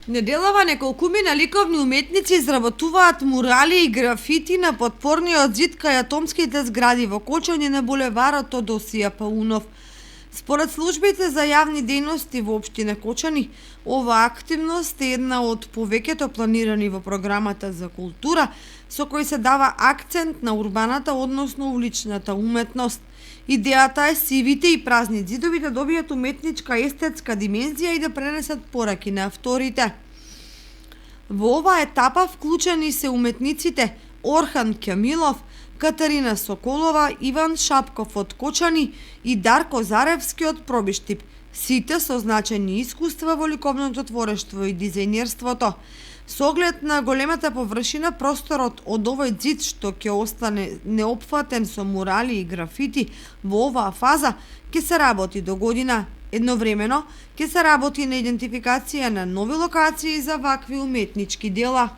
Неделава неколкумина ликовни уметници изработуваат мурали и графити на потпорниот зид кај атомските згради во Кочани на булеварот Тодосија Паунов. Според службите за јавни дејности во општина Кочани, оваа активност е една од повеќето планирани во програмата за култура, со кој се дава акцент на урбаната, односно уличната уметност. Идејата е сивите и празни ѕидови да добијат уметничка естетска димензија и да пренесат пораки на авторите. Во оваа етапа вклучени се уметниците Орхан Кјамилов, Катерина Соколова, Иван Шапков од Кочани и Дарко Заревски од Пробиштип, сите со значајни искуства во ликовното творештво и дизајнерството. Со оглед на големата површина, просторот од овој ѕид што ќе остане неопфатен со мурали и графити во оваа фаза, ќе се работи до година. Едновремено ќе се работи на идентификација на нови локации за вакви уметнички дела.